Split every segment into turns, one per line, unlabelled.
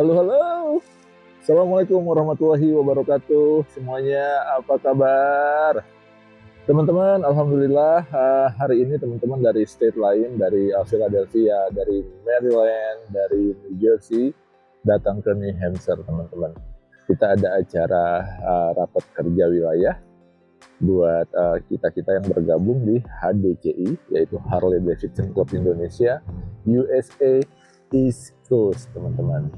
Halo, halo. Assalamualaikum warahmatullahi wabarakatuh. Semuanya apa kabar? Teman-teman, alhamdulillah hari ini teman-teman dari state lain, dari Philadelphia, dari Maryland, dari New Jersey, datang ke New Hampshire, teman-teman. Kita ada acara rapat kerja wilayah buat kita-kita yang bergabung di HDCI, yaitu Harley Davidson Club Indonesia, USA East Coast, teman-teman.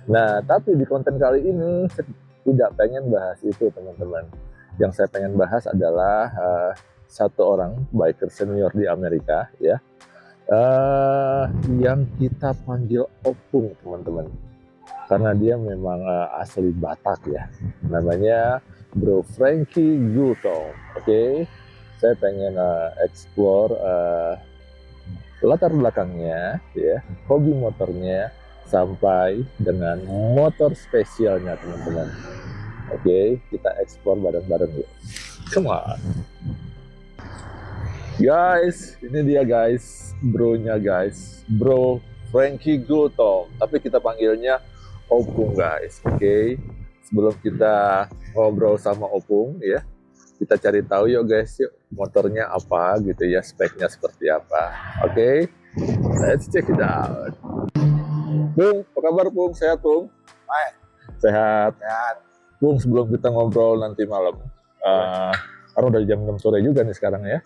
Nah, tapi di konten kali ini saya tidak pengen bahas itu, teman-teman. Yang saya pengen bahas adalah satu orang biker senior di Amerika, ya, yang kita panggil Opung, teman-teman. Karena dia memang asli Batak, ya. Namanya Bro Frankie Gultom. Oke, saya pengen explore latar belakangnya, ya, hobi motornya, sampai dengan motor spesialnya, teman-teman. Oke, kita ekspor bareng-bareng yuk. Come on. Guys, ini dia guys, bro-nya guys. Bro Frankie Gultom, tapi kita panggilnya Opung, guys. Oke. Sebelum kita ngobrol sama Opung, ya, kita cari tahu yuk guys, yuk motornya apa gitu ya, speknya seperti apa. Oke, let's check it out. Bung, apa kabar Bung? Sehat Bung?
Baik.
Sehat.
Sehat.
Bung, sebelum kita ngobrol nanti malam, karena udah jam 6 sore juga nih sekarang ya.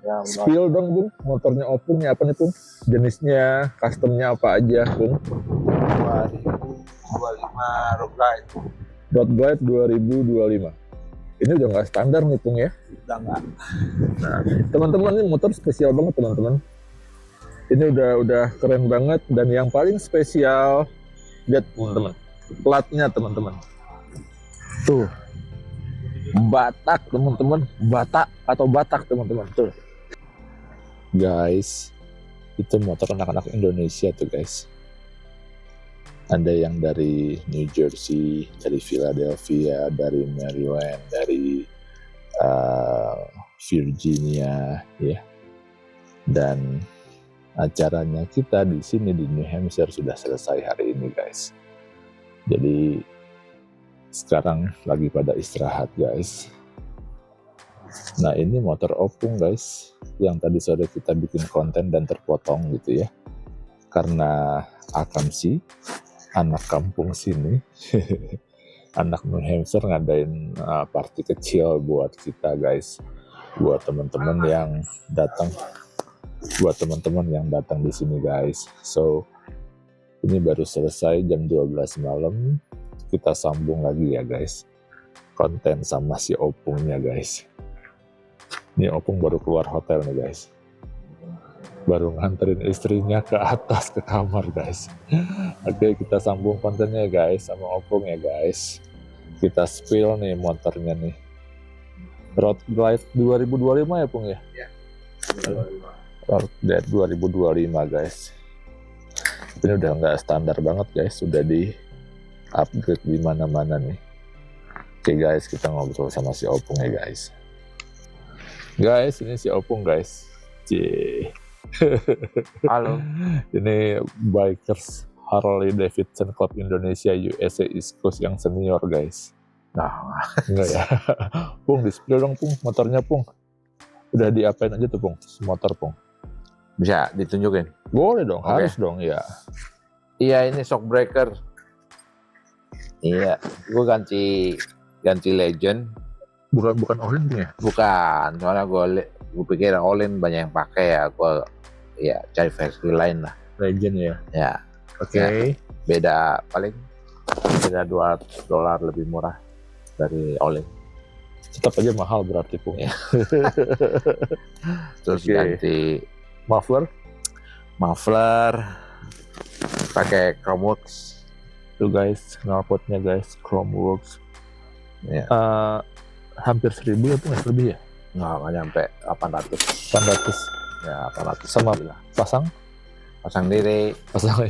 Ya,
Spill dong Bung, motornya Opung ya, apa nih Bung? Jenisnya, customnya apa aja Bung?
2025 Road Glide.
Road Glide 2025. Ini udah nggak standar nih Bung ya.
Udah enggak.
Nah, teman-teman, ini motor spesial banget teman-teman. Ini udah keren banget, dan yang paling spesial, lihat teman-teman, platnya teman-teman. Tuh, Batak teman-teman, Batak atau Batak teman-teman. Tuh, guys, itu motor anak-anak Indonesia tuh guys. Ada yang dari New Jersey, dari Philadelphia, dari Maryland, dari Virginia, ya. Dan acaranya kita di sini di New Hampshire sudah selesai hari ini guys. Jadi sekarang lagi pada istirahat guys. Nah, ini motor Opung guys, yang tadi sore kita bikin konten dan terpotong gitu ya. Karena Akamsi, anak kampung sini, anak New Hampshire ngadain party kecil buat kita guys. Buat teman-teman yang datang. Buat teman-teman yang datang di sini guys. So, ini baru selesai jam 12 malam. Kita sambung lagi ya guys, konten sama si Opungnya guys. Ini Opung baru keluar hotel nih guys, baru nganterin istrinya ke atas ke kamar guys. Oke, kita sambung kontennya guys sama Opung ya guys. Kita spill nih motornya nih, Road Glide 2025 ya Pung ya?
Ya,
Road Glide 2025 guys. Ini udah nggak standar banget guys, udah di upgrade di mana-mana nih. Oke guys, kita ngobrol sama si Opung ya guys. Guys, ini si Opung guys. Cie.
Halo.
Ini bikers Harley Davidson Club Indonesia USA East Coast yang senior guys.
Nah,
Enggak ya. Pung, display dong Pung, motornya Pung. Udah diapain aja tuh Pung, motor Pung?
bisa ditunjukin?
Boleh dong,
Oke.
harus dong ya.
Iya, ini shock breaker. Iya, gue ganti Legend.
Bukan Olin Pung ya?
Bukan, soalnya gue pikir Olin banyak yang pakai ya. Gue ya cari versi lain lah.
Legend ya.
Ya,
Oke.
beda paling beda $2 lebih murah dari Olin.
Tetap aja mahal berarti Pung.
Ya. Terus
Oke.
ganti
Muffler
pakai Chromeworks.
tuh guys, knalpotnya guys, Chromeworks.
Ya.
Hampir 1000 ya Pung, lebih ya?
Nggak nyampe 800.
800
Ya, 800
sama
lah.
pasang
Diri.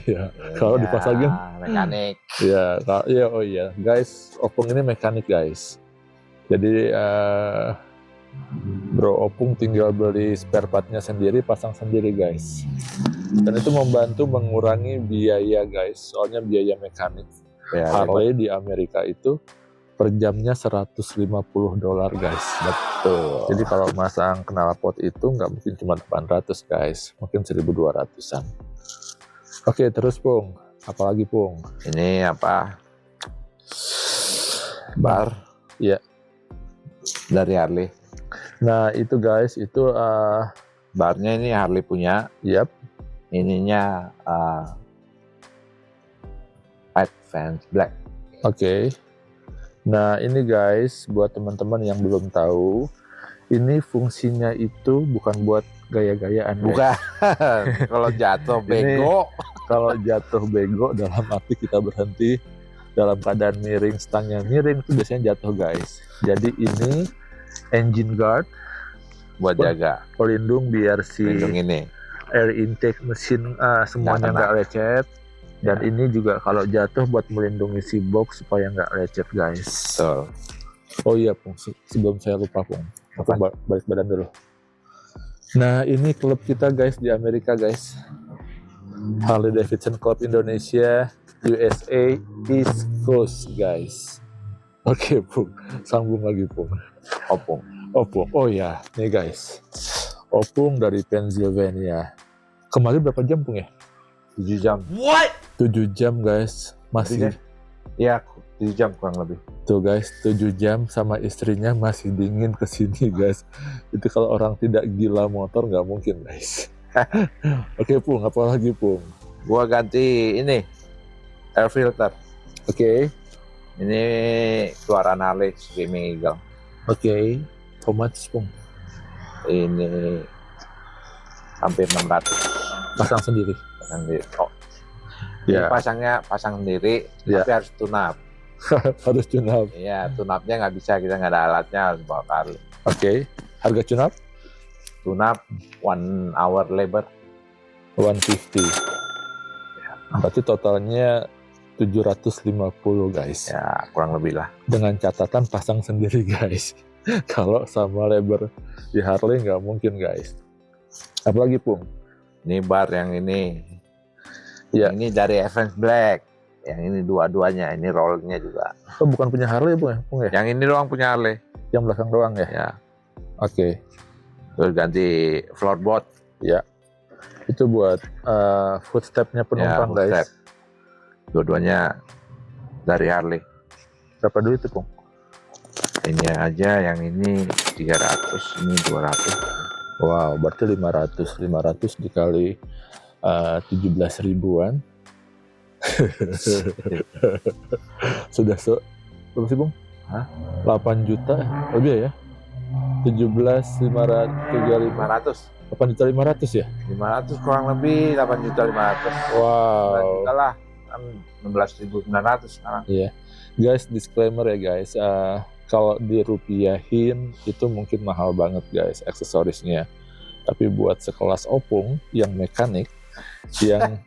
ya. Kalau
Ya,
dipasangin
mekanik.
ya, oh iya guys, Opung ini mekanik guys. Jadi Bro Opung tinggal beli spare partnya sendiri, pasang sendiri guys. Dan itu membantu mengurangi biaya guys, soalnya biaya mekanik
Ya,
Harley di Amerika itu per jamnya $150 guys.
betul.
Jadi kalau masang knalpot itu nggak mungkin cuma 800 guys, mungkin 1200-an. Oke, terus Pung, apalagi Pung?
Ini apa? Bar.
Iya.
Dari Harley.
Nah itu guys, itu
Barnya ini Harley punya.
yep.
Ininya Advance Black.
Oke. Nah ini guys, buat teman-teman yang belum tahu, ini fungsinya itu bukan buat gaya-gayaan.
Bukan. Kalau jatuh bego.
Kalau jatuh bego dalam arti kita berhenti dalam keadaan miring, stangnya miring itu biasanya jatuh guys. Jadi ini engine guard
Buat jaga.
pelindung biar si
Lindung ini.
air intake mesin semuanya
Nggak
nggak lecet. Dan
Ya.
ini juga kalau jatuh buat melindungi si box supaya nggak lecet guys.
Betul.
Oh iya Pung, sebelum saya lupa Pung, aku balik badan dulu. Nah ini klub kita guys di Amerika guys, Harley Davidson Club Indonesia USA East Coast guys. Oke Pung, sambung lagi Pung.
Opung.
Opung, oh ya nih guys, Opung dari Pennsylvania. Kemarin berapa jam Pung ya?
7 jam.
7 jam guys, masih.
Iya, 7 jam kurang lebih.
Tuh guys, 7 jam sama istrinya masih dingin kesini guys. Itu kalau orang tidak gila motor nggak mungkin guys. Oke Pung, apa lagi Pung?
Gua ganti ini air filter.
Oke,
Ini keluaran Harley Screaming Eagle.
oke. How much Pung?
Ini hampir 600.
Pasang sendiri.
Sendiri. Oh,
Ya,
ini pasang sendiri,
Ya.
tapi harus tune-up.
harus tune up.
Iya, tune-upnya nggak bisa, kita nggak ada alatnya, harus bawa kali.
Oke, harga tune up
Tune-up 1 hour labor.
150. Berarti totalnya 750 guys.
Ya, kurang lebih lah.
Dengan catatan pasang sendiri guys. Kalau sama labor di Harley nggak mungkin guys. Apalagi Pung?
Ini bar yang ini.
Ya.
Yang ini dari Advance Black. Yang ini dua-duanya, ini rollnya juga.
Oh, bukan punya Harley Pung ya?
Yang ini doang punya Harley.
Yang belakang doang ya?
Ya.
Oke.
Terus ganti floorboard.
Ya. Itu buat footstepnya penumpang
Ya,
guys.
Dua-duanya dari Harley.
Berapa dulu itu Pung?
Ini aja, yang ini 300, ini 200.
Wow, berarti 500 dikali 17 ribuan. Sudah berapa sih Bung?
Hah?
8 juta lebih ya? 17 500
500.
8 juta 500 ya?
500 kurang lebih 8.500.000.
Wow.
Juta lah, kan 16.900 sekarang.
Iya. Guys, disclaimer ya guys, kalau dirupiahin itu mungkin mahal banget guys aksesorisnya. Tapi buat sekelas Opung yang mekanik, yang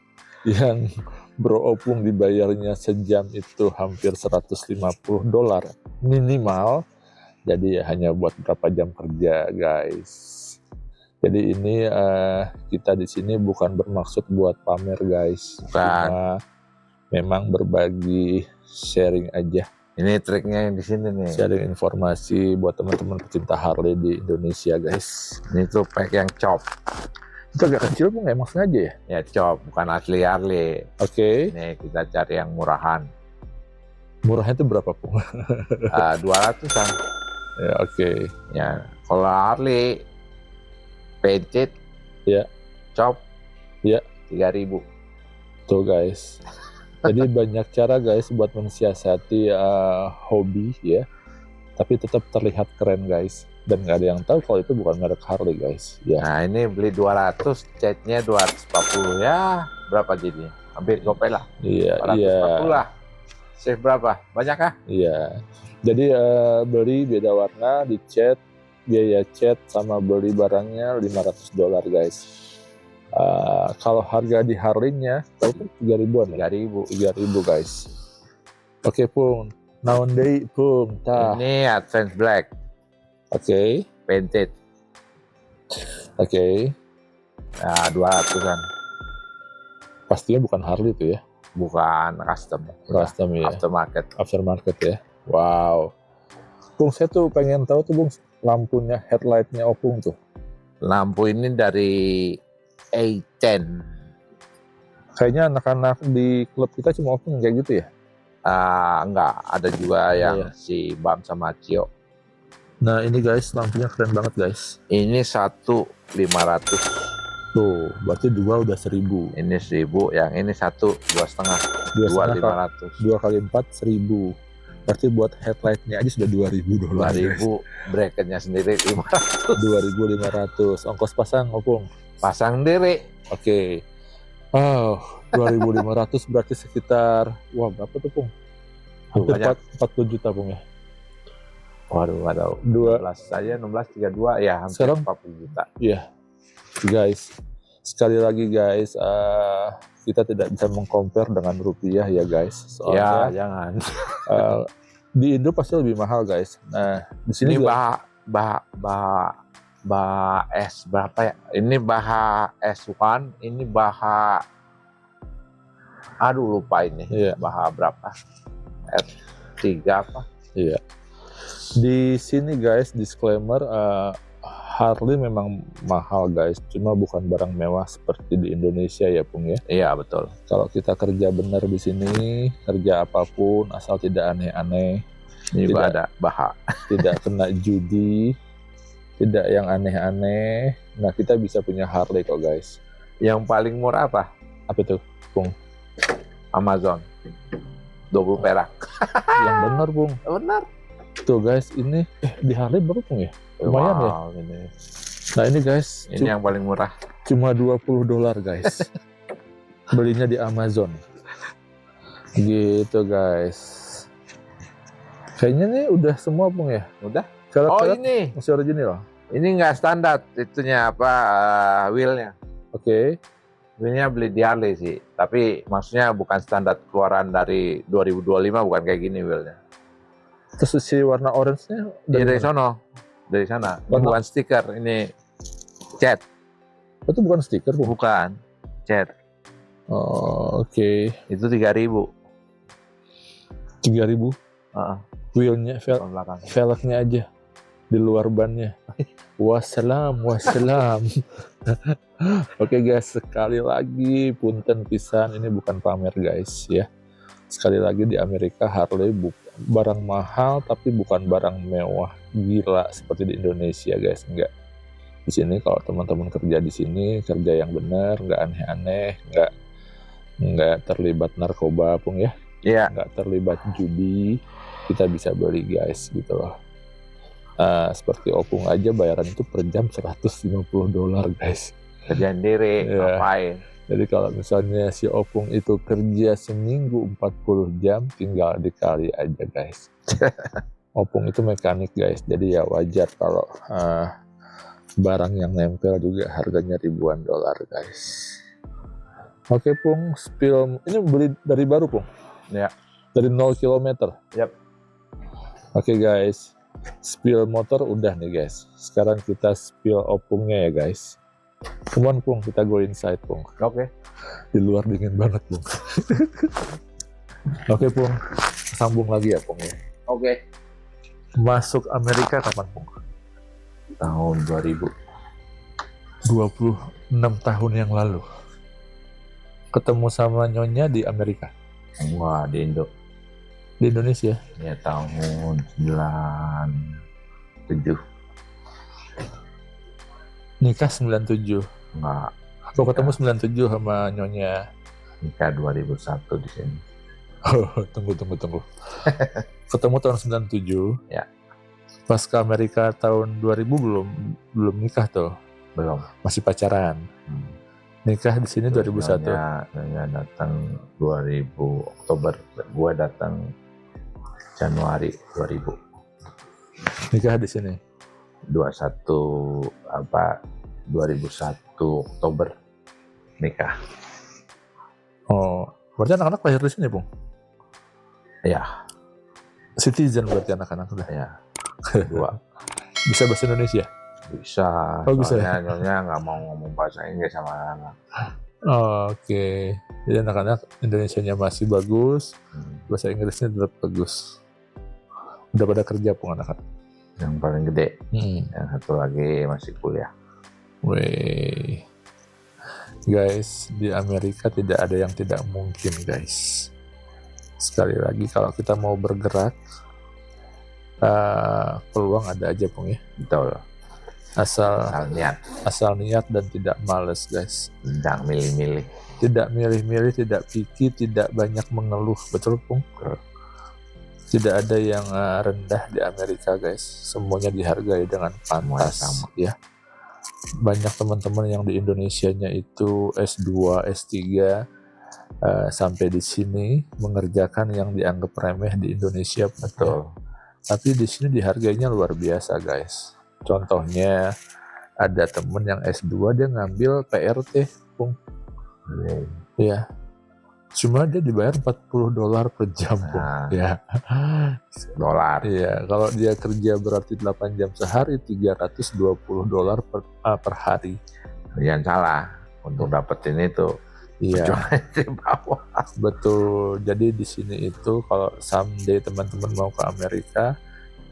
Bro Opung dibayarnya sejam itu hampir $150 minimal. Jadi ya hanya buat berapa jam kerja guys. Jadi ini kita di sini bukan bermaksud buat pamer guys.
Bukan.
Cuma memang berbagi sharing aja.
Ini triknya yang di sini nih.
Sharing informasi buat teman-teman pecinta Harley di Indonesia guys.
Ini tuh pack yang chop.
Itu agak kecil Bung, emang sengaja ya?
Ya chop, bukan asli Harley.
Oke.
Ini kita cari yang murahan.
Murahnya itu berapa Bung?
200-an.
Ya oke.
Ya, kalau Harley painted,
Ya.
chop,
Ya.
3.000.
Tuh guys. Jadi banyak cara guys buat mensiasati hobi ya. Tapi tetap terlihat keren guys. Dan nggak ada yang tahu kalau itu bukan merek Harley guys. Ya.
Nah ini beli 200, catnya 240 ya, berapa jadinya? Hampir gopay lah.
Iya.
440 lah. Save berapa? Banyak kah?
Iya. Jadi beli beda warna, dicat, biaya cat sama beli barangnya $500 guys. Kalau harga di Harley-nya itu 3.000-an ya?
3.000.
3.000 guys. Oke Pung, naon deui Pung tah.
Ini Advance Black,
Oke.
painted.
Oke.
Nah 200-an.
Pastinya bukan Harley itu ya,
bukan custom.
custom ya,
Aftermarket.
aftermarket ya. Wow. Bung, saya tuh pengen tahu tuh Bung, lampunya headlightnya Opung tuh.
Lampu ini dari A10.
Kayaknya anak-anak di klub kita cuma Opung kayak gitu ya.
Enggak, ada juga yang
Iya.
si Bam sama Cio.
Nah ini guys, lampunya keren banget guys.
Ini 1.500.
Tuh, berarti dua udah 1.000.
Ini 1.000, yang ini 2,5. 2.500.
2 kali 4 1.000. Berarti buat headlightnya aja sudah $2.000.
2.000, bracketnya sendiri 500.
2.500. Ongkos pasang Opung.
Pasang diri.
Oke. Oh, 2.500 berarti sekitar, wah berapa tuh Pung? Hampir
Banyak.
40 juta Pung ya.
Waduh, nggak tahu. 16 saja, 16, 32, ya hampir
Sekarang
40 juta.
Iya, guys. Sekali lagi guys, kita tidak bisa mengcompare dengan rupiah ya guys.
Ya,
Soalnya
jangan.
di Indo pasti lebih mahal guys. Nah, di sini
Ini
juga
S berapa ya? Ini Baha S1, ini Baha, aduh lupa ini.
Iya.
Baha berapa? F3 apa?
Iya. Di sini guys, disclaimer, Harley memang mahal guys, cuma bukan barang mewah seperti di Indonesia ya Pung ya.
Iya betul.
Kalau kita kerja benar di sini, kerja apapun asal tidak aneh-aneh,
Ini juga
Tidak.
ada Baha.
tidak kena judi, tidak yang aneh-aneh. Nah, kita bisa punya Harley kok guys.
Yang paling murah apa?
Apa itu?
Amazon. 20 perak.
Yang benar Pung.
Benar.
Tuh guys, ini di Harley berapa Pung ya? Lumayan ya.
Wow, ini.
Nah ini guys,
Ini yang paling murah.
cuma $20 guys. Belinya di Amazon. Gitu guys. Kayaknya nih udah semua Pung ya.
Udah.
Velg
Ini.
masih original.
Ini nggak standar. Itunya apa? Wheelnya.
Oke.
Wheelnya beli di Harley sih. Tapi maksudnya bukan standar keluaran dari 2025, bukan kayak gini wheelnya.
Terus si warna orange-nya
Dari
mana?
sono. Dari sana. Ini
Warna-
bukan stiker. Ini cat.
Itu bukan stiker Pung.
Bukan. Cat.
Oh, oke.
Itu 3.000.
3.000. Wheelnya,
Depan belakang.
velgnya aja di luar bannya. Wassalam. Oke guys, sekali lagi punten pisan, ini bukan pamer guys ya. Sekali lagi di Amerika Harley barang mahal tapi bukan barang mewah gila seperti di Indonesia guys, enggak. Di sini kalau teman-teman kerja di sini kerja yang benar, nggak aneh-aneh, nggak terlibat narkoba Pung ya,
Iya.
nggak terlibat judi, kita bisa beli guys gitu loh. Seperti Opung aja bayaran itu per jam $150 guys.
Kerjaan diri.
Iya.
Ngapain?
Jadi kalau misalnya si Opung itu kerja seminggu 40 jam, tinggal dikali aja guys. Opung itu mekanik guys, jadi ya wajar kalau barang yang nempel juga harganya ribuan dolar guys. Oke Pung, spill ini beli dari baru Pung?
Ya.
Dari 0 km?
Yap.
Oke guys, spill motor udah nih guys. Sekarang kita spill Opungnya ya guys. Come on Pung, kita go inside Pung.
Oke.
Di luar dingin banget Pung. Oke Pung, sambung lagi ya Pung ya.
Oke.
Masuk Amerika kapan Pung?
Tahun 2000.
26 tahun yang lalu. Ketemu sama Nyonya di Amerika.
Wah, di Indo.
Di Indonesia.
Ya tahun 97.
Nikah 97.
Enggak,
Aku ketemu 97 sama Nyonya.
nikah 2001 di sini.
Oh, tunggu. Ketemu tahun 97.
Ya.
Pas ke Amerika tahun 2000 belum nikah tuh.
Belum.
Masih pacaran. Nikah di sini 2001.
Nyonya datang 2000 Oktober. Gua datang Januari 2000.
Nikah di sini.
2001 Oktober nikah.
Oh, berarti anak-anak lahir di sini, Bung?
Ya,
Citizen berarti anak-anak udah.
ya. Dua.
Bisa bahasa Indonesia?
Bisa.
Oh, bisa ya?
Soalnya Nyonya nggak mau ngomong bahasa Inggris sama anak.
Oh, oke. Jadi anak-anak Indonesianya masih bagus, bahasa Inggrisnya tetap bagus. Udah pada kerja pun anak-anak.
Yang paling gede, yang satu lagi masih kuliah.
Wih, guys, di Amerika tidak ada yang tidak mungkin, guys. Sekali lagi, kalau kita mau bergerak, peluang ada aja, Pung ya.
Betul.
Asal niat dan tidak males, guys.
Jangan milih-milih.
Tidak milih-milih, tidak pikir, tidak banyak mengeluh, betul, Pung? Tidak ada yang rendah di Amerika, guys. Semuanya dihargai dengan pantas,
sama.
Ya. Banyak teman-teman yang di Indonesianya itu S2, S3 sampai di sini mengerjakan yang dianggap remeh di Indonesia, betul. Tapi di sini dihargainya luar biasa, guys. Contohnya ada temen yang S2 dia ngambil PRT, Pung. Ya. Cuma dia dibayar $40 per jam, Pung. Ya.
Dolar.
Iya, kalau dia kerja berarti 8 jam sehari, $320 per hari.
Jangan salah, untuk dapetin itu.
Iya.
Di bawah.
Betul. Jadi di sini itu kalau someday teman-teman mau ke Amerika,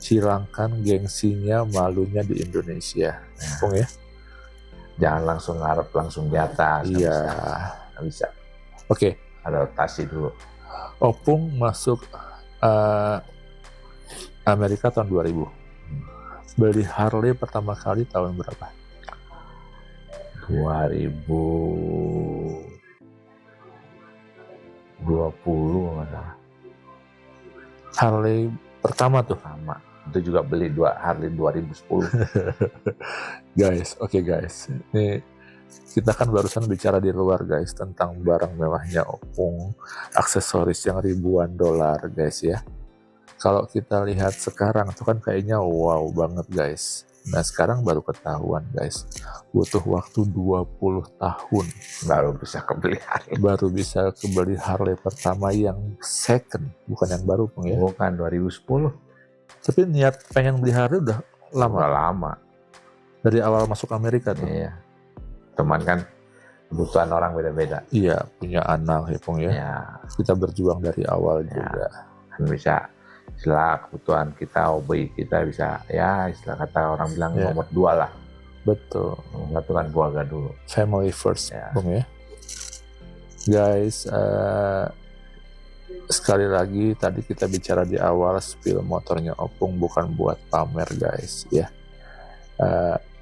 hilangkan gengsinya, malunya di Indonesia, Pung ya.
Jangan langsung ngarep langsung di atas.
Iya.
Nggak bisa.
Oke.
Adaptasi dulu.
Opung masuk Amerika tahun 2000. Beli Harley pertama kali tahun berapa?
2020 nggak salah.
Harley pertama tuh?
Sama. Itu juga beli Harley 2010.
Guys, oke guys. Ini kita kan barusan bicara di luar, guys, tentang barang mewahnya Opung, aksesoris yang ribuan dolar, guys ya. Kalau kita lihat sekarang tuh kan kayaknya wow banget, guys. Nah sekarang baru ketahuan, guys. Butuh waktu 20 tahun
baru bisa kebeli Harley.
Baru bisa kebeli Harley pertama yang second, bukan yang baru, Pung ya.
Bukan 2010.
Tapi niat pengen beli Harley udah lama.
Udah lama.
Dari awal masuk Amerika tuh.
Iya. Teman kan kebutuhan orang beda-beda.
Iya, punya anak ya, Pung ya.
Iya.
Kita berjuang dari awal juga.
Kan bisa istilah kebutuhan kita, hobi kita bisa, ya istilah kata orang bilang nomor 2 lah.
Betul.
Satu kan keluarga dulu.
Family first, Pung ya. Guys, sekali lagi tadi kita bicara di awal, spill motornya Opung bukan buat pamer, guys ya.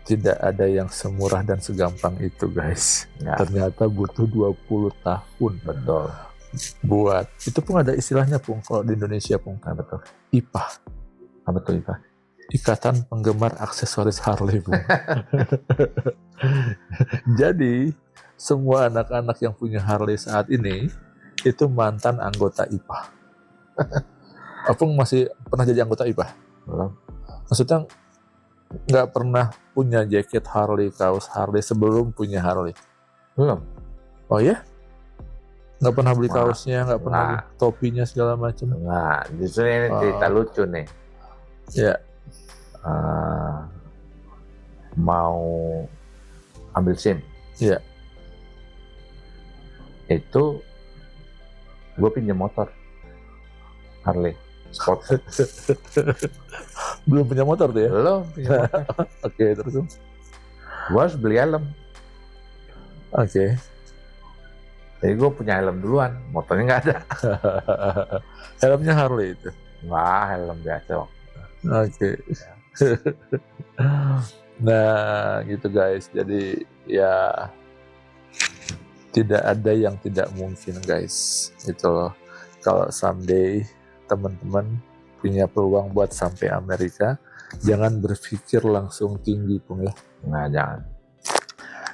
Tidak ada yang semurah dan segampang itu, guys. Ternyata butuh 20 tahun.
Betul.
Buat itu pun ada istilahnya, Pung, kalau di Indonesia, Pung.
Betul.
IPA.
Apa tuh IPA?
Ikatan Penggemar Aksesoris Harley, Pung. Jadi semua anak-anak yang punya Harley saat ini itu mantan anggota IPA. Opung masih pernah jadi anggota IPA?
Belum.
Maksudnya nggak pernah punya jaket Harley, kaos Harley sebelum punya Harley?
Belum.
Oh ya? Nggak pernah beli kaosnya, nggak pernah beli topinya segala macam?
Nggak, justru ini cerita lucu nih.
Ya.
Mau ambil SIM.
Iya.
Itu gue pinjam motor Harley Sport.
Belum punya motor tuh ya?
Belum punya motor.
Oke, terus
gue harus beli helm.
Oke.
Jadi gue punya helm duluan, motornya nggak ada.
Helmnya Harley itu?
Wah, helm biasa.
Oke. Nah gitu, guys. Jadi ya tidak ada yang tidak mungkin, guys. Itu loh. Kalau someday teman-teman punya peluang buat sampai Amerika, jangan berpikir langsung tinggi, Pung ya.
Nah, jangan.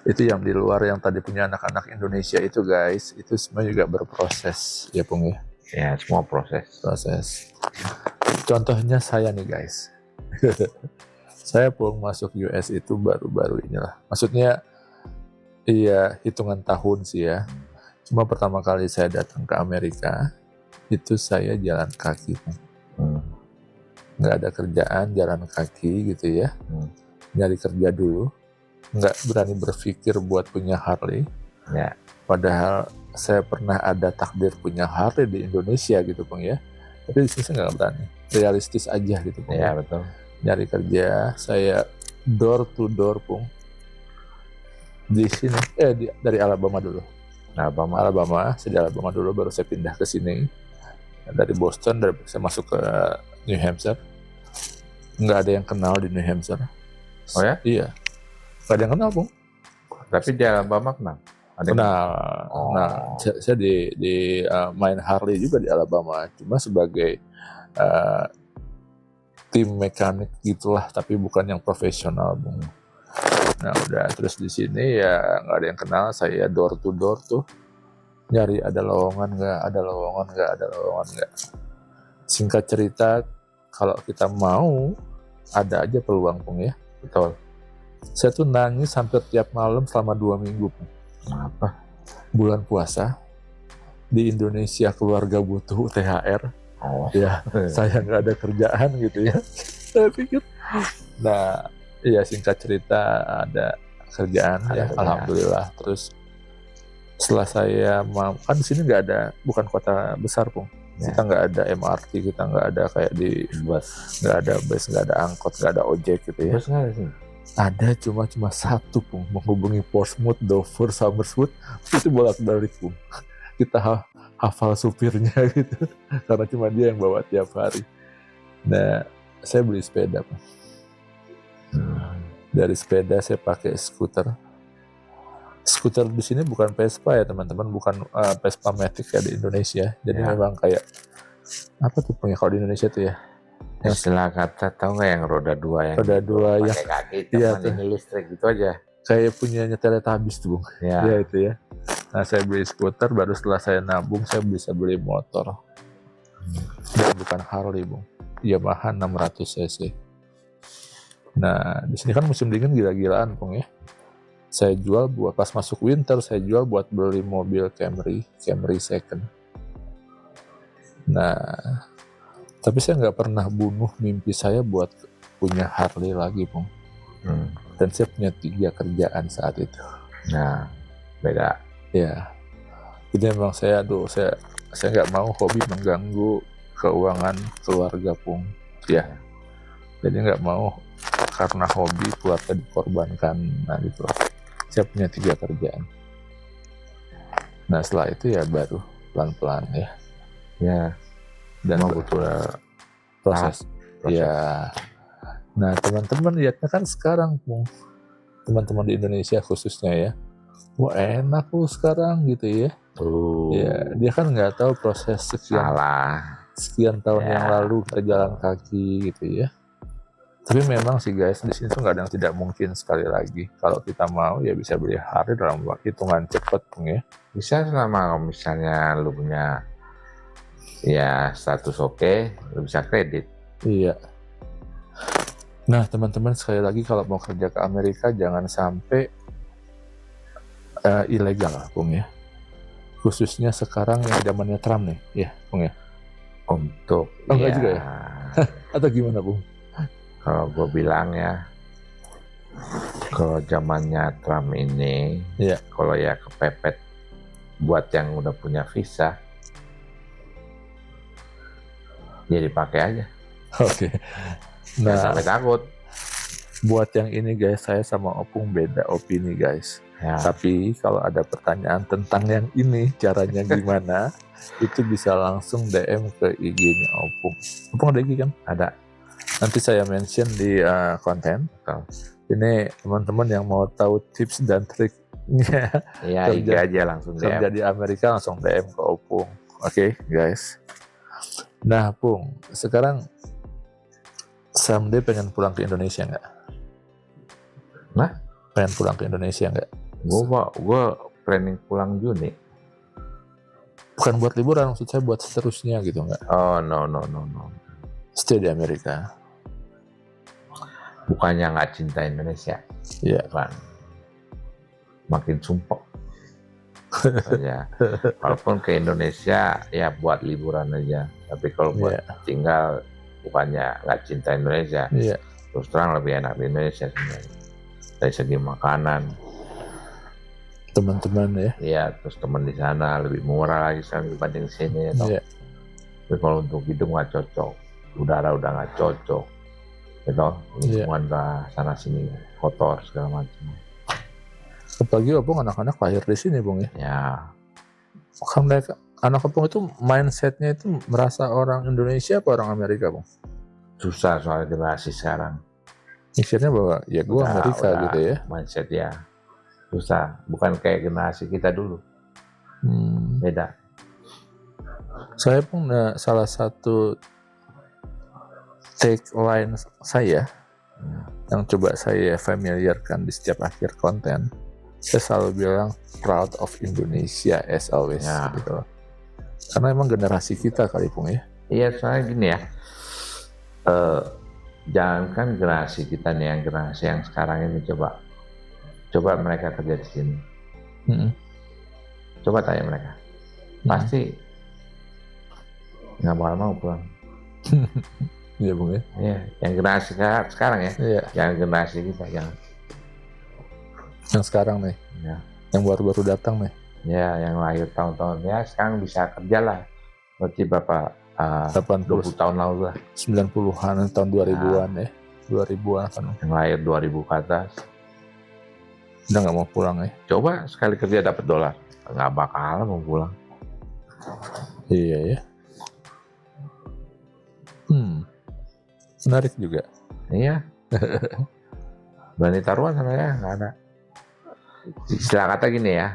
Itu yang di luar yang tadi punya anak-anak Indonesia itu, guys, itu semua juga berproses ya, Pung ya.
Ya, semua proses.
Contohnya saya nih, guys. Saya Pung masuk US itu baru-baru inilah. Maksudnya iya hitungan tahun sih ya. Cuma pertama kali saya datang ke Amerika itu saya jalan kaki, Pung. Nggak ada kerjaan, jalan kaki gitu ya. Nyari kerja dulu. Nggak berani berpikir buat punya Harley.
Ya.
Padahal saya pernah ada takdir punya Harley di Indonesia gitu Pung ya. Tapi di sini saya nggak berani. Realistis aja gitu Pung.
Ya betul.
Nyari kerja, saya door to door Pung. Di sini, dari Alabama dulu. Alabama, saya di Alabama dulu, baru saya pindah ke sini. Dari Boston, saya masuk ke New Hampshire. Nggak ada yang kenal di New Hampshire.
Oh ya?
Iya. Nggak ada yang kenal Pung.
Tapi di Alabama kenal? Ada yang-
Nah,
Oh.
saya di main Harley juga di Alabama, cuma sebagai tim mekanik gitulah, tapi bukan yang profesional Bung. Nah udah, terus di sini ya nggak ada yang kenal, saya door to door tuh nyari ada lowongan nggak. Singkat cerita, kalau kita mau ada aja peluang Bung ya.
Betul.
Saya tuh nangis hampir tiap malam selama 2 minggu Bung.
Kenapa?
Bulan puasa di Indonesia, keluarga butuh THR.
Oh.
Ya, saya nggak ada kerjaan gitu ya. Saya pikir, nah, iya singkat cerita ada kerjaan
Ada
ya,
kerjaan.
alhamdulillah. Terus setelah saya kan di sini nggak ada, bukan kota besar Pung.
Ya.
Kita nggak ada MRT, kita nggak ada kayak di
Bus.
nggak ada bus, nggak ada angkot, nggak ada ojek gitu ya.
Bus nggak ada sih?
Ada cuma satu Pung, menghubungi Portsmouth, Dover, Somersworth, itu bolak-balik Pung. Kita hafal supirnya gitu, karena cuma dia yang bawa tiap hari. Nah, saya beli sepeda Pung. Dari sepeda saya pakai skuter. Skuter di sini bukan Vespa ya teman-teman, bukan Vespa Matic kayak di Indonesia. Jadi
Ya.
memang kayak apa tuh Pung ya kalau di Indonesia tuh ya?
Istilah kata tahu nggak yang roda dua yang
Roda dua yang
pakai kaki,
iya
cuman
tuh.
ini listrik gitu aja.
kayak punyanya Teletubbies tuh Bung.
Ya.
Ya itu ya. Nah saya beli skuter, baru setelah saya nabung saya bisa beli motor. Dan bukan Harley Bung, Yamaha 600 cc. Nah di sini kan musim dingin gila-gilaan Bung ya. Saya jual buat pas masuk winter, saya jual buat beli mobil Camry second. Nah tapi saya nggak pernah bunuh mimpi saya buat punya Harley lagi Bung. Dan saya punya 3 kerjaan saat itu.
Nah, beda.
Ya, jadi memang saya nggak mau hobi mengganggu keuangan keluarga Pung. Ya, jadi nggak mau karena hobi keluarga dikorbankan. Nah gitu. Saya punya 3 kerjaan. Nah setelah itu ya baru pelan-pelan ya.
Ya,
Dan
mau butuh
proses.
proses.
Ya. Nah teman-teman lihatnya kan sekarang Pung. Teman-teman di Indonesia khususnya ya. Wah enak lu sekarang gitu ya. Ya, dia kan nggak tahu proses sekian tahun
Ya,
yang lalu kita jalan kaki gitu ya. Tapi memang sih guys, di sini tuh nggak ada yang tidak mungkin. Sekali lagi, kalau kita mau ya bisa beli Harley dalam hitungan cepat Bung ya.
Bisa selama misalnya lu punya ya status oke, lu bisa kredit.
Iya. Nah teman-teman sekali lagi kalau mau kerja ke Amerika jangan sampai ilegal Bung ya. Khususnya sekarang yang zamannya Trump nih, ya Bung ya.
Untuk
enggak juga ya? Atau gimana Bung?
Kalau gue bilang ya, kalau zamannya Trump ini,
ya
kalau ya kepepet buat yang udah punya visa, ya dipakai aja.
Oke.
Nggak
Nah,
sampai takut.
buat yang ini guys, saya sama Opung beda opini guys.
Ya.
Tapi kalau ada pertanyaan tentang yang ini, caranya gimana, itu bisa langsung DM ke IG-nya Opung. Opung ada IG kan? Ada. Nanti saya mention di konten. Ini teman-teman yang mau tahu tips dan triknya
Ya, IG aja langsung
kerja
DM.
di Amerika, langsung DM ke Opung. Oke, guys. Nah, Pung, sekarang someday pengen pulang ke Indonesia nggak?
Nah?
Pengen pulang ke Indonesia nggak?
Gue planning pulang Juni.
Bukan buat liburan, maksud saya buat seterusnya gitu nggak?
Oh, no.
Stay di Amerika.
Bukannya nggak cinta Indonesia.
Iya.
Kan. Makin sumpah. Ya. Walaupun ke Indonesia ya buat liburan aja. Tapi kalau buat tinggal, bukannya nggak cinta Indonesia.
Iya.
Terus terang lebih enak di Indonesia sebenarnya. Dari segi makanan.
teman-teman ya.
Iya, terus teman di sana lebih murah lagi sekarang dibanding sini ya toh.
Iya.
Tapi kalau untuk hidung nggak cocok, udara udah nggak cocok, gitu, lingkungan udah sana sini kotor segala macam.
Apalagi Opung anak-anak lahir di sini Bung ya.
Ya,
Kan mereka anak Opung itu mindsetnya itu merasa orang Indonesia apa orang Amerika Bung?
susah soal generasi sekarang.
Mikirnya bahwa ya gue Amerika
Udah
gitu ya.
mindset ya susah, bukan kayak generasi kita dulu, beda.
Saya pun salah satu tagline saya yang coba saya familiarkan di setiap akhir konten, saya selalu bilang proud of Indonesia as always
Ya.
gitu. Karena emang generasi kita kali Pung ya.
Iya, soalnya gini ya, jangankan generasi kita nih, yang generasi yang sekarang ini coba mereka kerja di sini, coba tanya mereka, pasti nggak bakal mau pulang.
Iya Bung ya.
Iya, yang generasi sekarang ya,
Iya.
yang generasi kita jangan.
Yang sekarang nih,
Ya,
yang baru-baru datang nih,
ya yang lahir tahun-tahun ya sekarang bisa kerja lah. Berarti berapa? 20 tahun lalu lah.
90-an tahun 2000-an ya. 2000-an kan
Yang lahir 2000 ke atas.
udah nggak mau pulang ya.
Coba sekali kerja dapat dolar, nggak bakal mau pulang.
Iya ya. Menarik juga.
Iya. Berani taruhan sama ya, nggak ada. Istilah kata gini ya,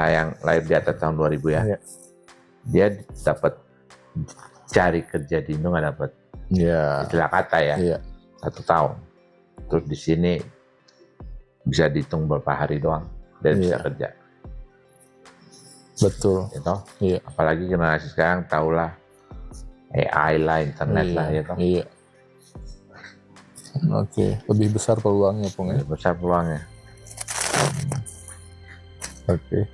yang lahir di atas tahun 2000 ya,
Iya.
dia dapat cari kerja di Indo nggak dapat.
Iya.
Istilah kata ya,
Iya.
1 tahun. Terus di sini bisa dihitung beberapa hari doang dan bisa kerja.
Betul.
Gitu.
Iya.
Apalagi generasi sekarang tahulah AI lah, internet lah ya toh.
Iya. Oke, lebih besar peluangnya Pung ya.
Lebih besar peluangnya.
Oke.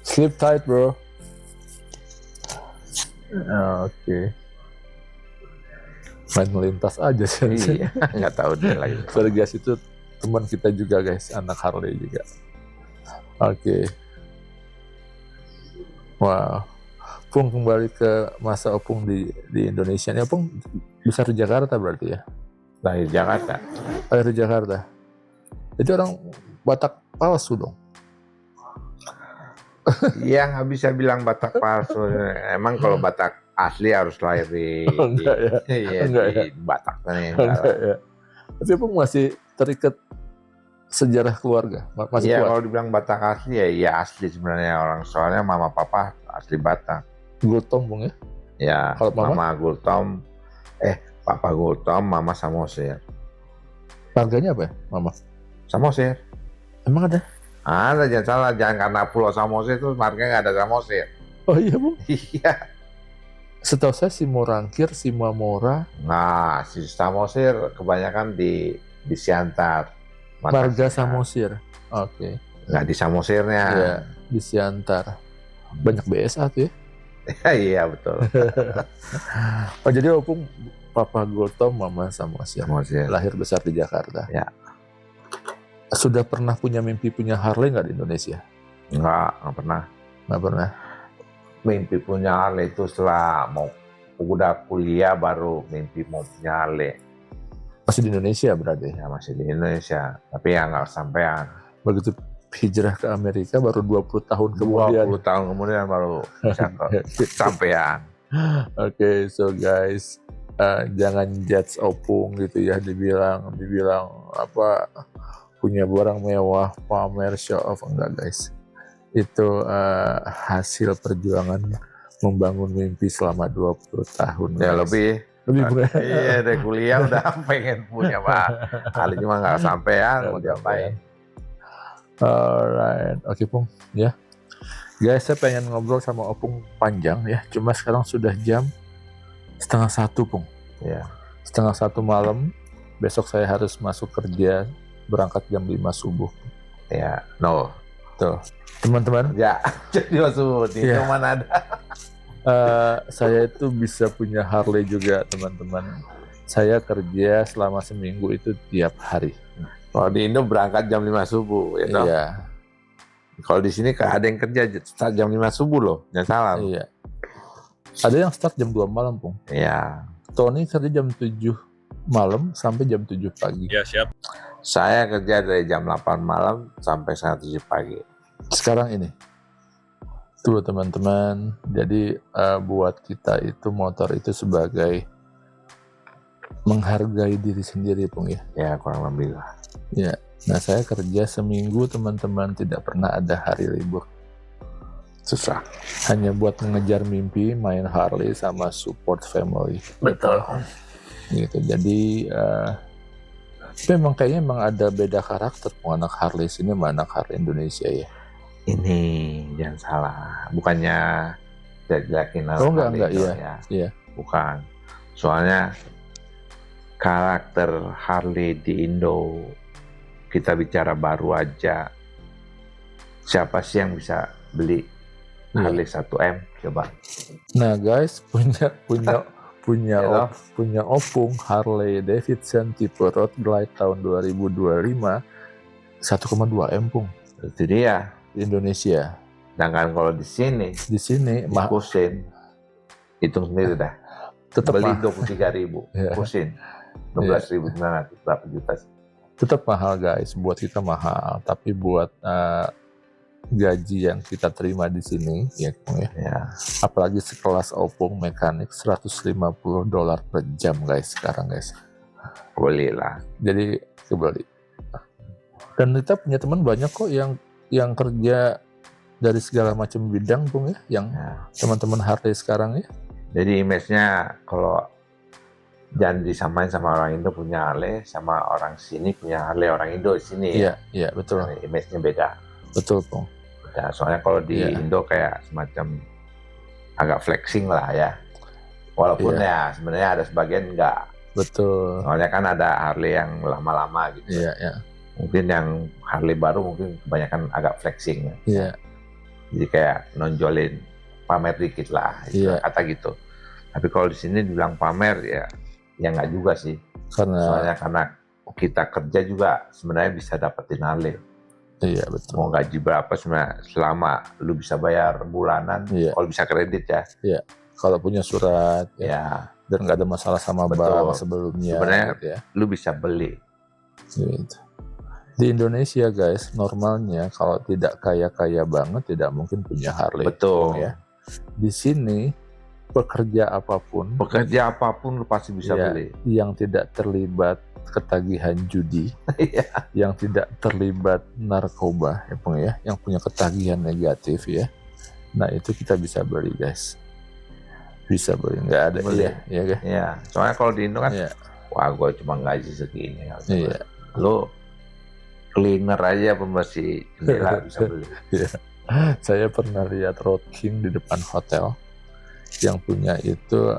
Sleep tight bro. Oke. Main melintas aja sih.
Iya, nggak tahu dia lagi.
Sorry guys, itu teman kita juga guys, anak Harley juga. Oke. Wow. Pung, kembali ke masa Opung di Indonesia. Ini Opung besar di Jakarta berarti ya?
Lahir Jakarta.
Lahir di Jakarta. Itu orang Batak palsu dong.
Iya, nggak bisa bilang Batak palsu. Emang kalau Batak asli harus lahir di
Enggak ya?
iya,
Enggak
di Batak nih.
Enggak ya. Tapi Opung masih terikat sejarah keluarga. Masih
Iya,
kuat.
kalau dibilang Batak asli ya iya asli sebenarnya orang, soalnya mama papa asli Batak.
Gultom Bung ya?
Ya,
Kalau mama?
mama Gultom, papa Gultom, mama Samosir.
Marganya apa ya, mama?
Samosir.
Emang ada?
Ada, jangan salah, jangan karena Pulau Samosir itu marganya nggak ada Samosir.
Oh iya Bung?
Iya.
Setahu saya si Morangkir, si Mamora,
Nah, si Samosir kebanyakan di Siantar.
marga Samosir. Oke.
Nggak di Samosirnya.
Iya, di Siantar. Banyak BSA tuh ya?
Iya, betul.
Oh jadi Opung Papa Gultom, Mama Samosir.
Samosir.
Lahir besar di Jakarta.
Ya.
Sudah pernah punya mimpi punya Harley nggak di Indonesia?
Nggak pernah.
Nggak pernah.
Mimpi punya Harley itu setelah mau udah kuliah baru mimpi mau punya Harley.
Masih di Indonesia berarti?
Ya masih di Indonesia, tapi ya nggak sampean.
Begitu hijrah ke Amerika baru 20 tahun kemudian.
20 tahun kemudian baru bisa sampean.
Oke, so guys, jangan judge Opung gitu ya, dibilang apa punya barang mewah, pamer, show off, enggak guys. Itu hasil perjuangan membangun mimpi selama 20 tahun.
Ya
guys. Lebih
iya, dari kuliah udah pengen punya Pak. Kali cuma nggak sampean, mau diapain?
Alright, oke Pung, ya. Guys, saya pengen ngobrol sama Opung panjang ya. Cuma sekarang sudah jam 12:30 Pung.
Ya.
12:30 malam. Besok saya harus masuk kerja, berangkat jam 5 subuh.
Ya, no.
Tuh, teman-teman.
Ya, jadi maksud itu mana ada.
Saya itu bisa punya Harley juga teman-teman. Saya kerja selama seminggu itu tiap hari.
Kalau di Indo berangkat jam 5 subuh, ya toh?
Iya,
Kalau di sini ada yang kerja start jam 5 subuh loh, jangan salah.
iya. Ada yang start jam 2 malam, Pung.
Iya.
Tony kerja jam 7 malam sampai jam 7 pagi.
Ya siap.
Saya kerja dari jam 8 malam sampai setengah 7 pagi.
Sekarang ini. Tuh teman-teman, jadi buat kita itu motor itu sebagai menghargai diri sendiri, Pung ya.
Ya kurang lebih lah.
Ya. Nah, saya kerja seminggu teman-teman, tidak pernah ada hari libur.
Susah.
Hanya buat mengejar mimpi, main Harley sama support family.
Betul.
Gitu. Jadi kayaknya memang ada beda karakter anak Harley sini sama anak Harley Indonesia ya.
Ini jangan salah, bukannya jelekin
Oh enggak,
Indo,
iya.
ya.
Iya.
Bukan. Soalnya karakter Harley di Indo, kita bicara baru aja, siapa sih yang bisa beli Harley 1M? Coba.
Nah guys,
Ya,
punya opung Harley Davidson tipe Road Glide tahun 2025 1,2 M, Pung.
itu dia.
Di Indonesia.
Sedangkan kalau di sini kusin, hitung sendiri dah.
Tetap
Beli
mahal.
23.000,
Iya.
kusin 12.900, berapa juta sih?
Tetap mahal guys, buat kita mahal, tapi buat gaji yang kita terima di sini ya, Pung ya.
Ya.
Apalagi sekelas opung mekanik $150 per jam guys sekarang guys.
Boleh lah.
Jadi kebeli. Dan kita punya teman banyak kok yang kerja dari segala macam bidang, Pung ya, yang
Ya.
teman-teman Harley sekarang ya.
Jadi image-nya kalau jangan disamain sama orang Indo punya Harley, sama orang sini punya Harley, orang Indo di sini.
Iya, iya betul.
Nah, image-nya beda.
Betul, Pung.
Ya, soalnya kalau di
Iya.
Indo kayak semacam agak flexing lah ya. Walaupun ya sebenarnya ada sebagian enggak.
Betul.
Soalnya kan ada Harley yang lama-lama gitu.
Iya, iya.
Mungkin yang Harley baru mungkin kebanyakan agak flexing ya.
Iya.
Jadi kayak nonjolin, pamer dikit lah,
Iya.
kata gitu. Tapi kalau di sini dibilang pamer ya nggak juga sih. Soalnya karena kita kerja juga sebenarnya bisa dapetin Harley.
Iya betul.
Mau gaji berapa sebenarnya selama lu bisa bayar bulanan, kalau bisa kredit ya.
Iya. Kalau punya surat
ya.
Dan nggak ada masalah sama bank sebelumnya.
Sebenarnya
gitu ya.
Lu bisa beli.
Gitu. Di Indonesia guys, normalnya kalau tidak kaya-kaya banget tidak mungkin punya Harley.
Betul.
Ya. Di sini pekerja apapun
lu pasti bisa beli.
Yang tidak terlibat ketagihan judi, yang tidak terlibat narkoba, ya Pung ya, yang punya ketagihan negatif ya. Nah itu kita bisa beli guys, bisa beli, nggak ada
beli.
Iya.
Ya, soalnya kalau di Indo kan, wah gue cuma gaji segini.
Iya.
Lu cleaner aja pembersih jendela bisa beli.
Iya. Saya pernah lihat Road King di depan hotel yang punya itu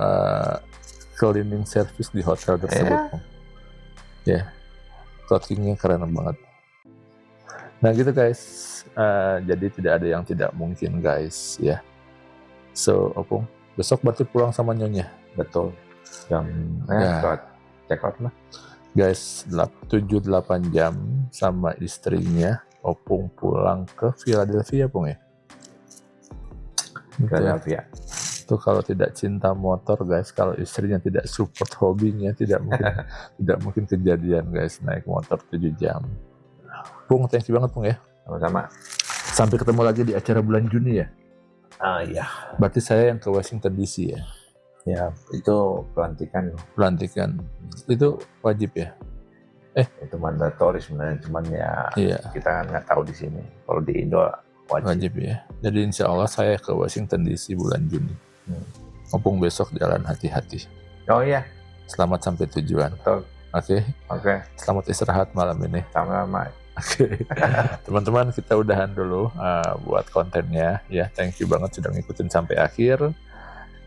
cleaning service di hotel tersebut. Ya, Road King-nya keren banget. Nah gitu guys, jadi tidak ada yang tidak mungkin guys ya. So Opung, besok berarti pulang sama Nyonya.
Betul. Jam check out lah.
Guys, 7-8 jam sama istrinya, Opung pulang ke Philadelphia, Pung ya?
Philadelphia.
Itu kalau tidak cinta motor guys, kalau istrinya tidak support hobinya, tidak mungkin kejadian guys naik motor 7 jam. Pung, thank you banget Pung ya.
Sama-sama.
Sampai ketemu lagi di acara bulan Juni ya?
Iya.
Berarti saya yang ke Washington DC ya?
Ya, itu pelantikan.
Pelantikan, itu wajib ya?
Itu mandatoris sebenarnya, cuman ya kita kan nggak tahu di sini. Kalau di Indo wajib
ya. Jadi insya Allah saya ke Washington DC bulan Juni. Opung besok jalan hati-hati.
Oh iya.
Selamat sampai tujuan.
Betul.
Oke. Selamat istirahat malam ini.
Sama-sama.
Oke. Teman-teman, kita udahan dulu buat kontennya. Ya, thank you banget sudah ngikutin sampai akhir.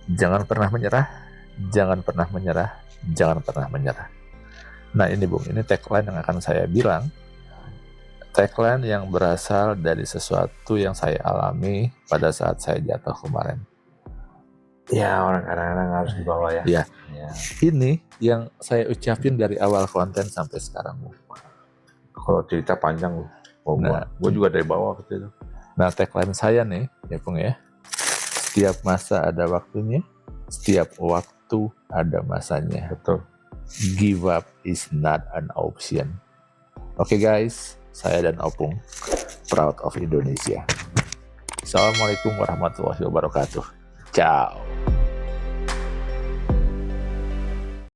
Jangan pernah menyerah. Jangan pernah menyerah. Jangan pernah menyerah. Nah ini Bung, ini tagline yang akan saya bilang. Tagline yang berasal dari sesuatu yang saya alami pada saat saya jatuh kemarin.
Ya, orang kadang-kadang harus dibawa ya.
Ya. Ini yang saya ucapin dari awal konten sampai sekarang.
Kalau cerita panjang,
Nah.
gua juga dari bawah waktu itu.
Nah, tagline saya nih, ya Pung ya. Setiap masa ada waktunya, setiap waktu ada masanya.
Betul.
Give up is not an option. Oke guys, saya dan Opung, proud of Indonesia. Assalamualaikum warahmatullahi wabarakatuh. Ciao.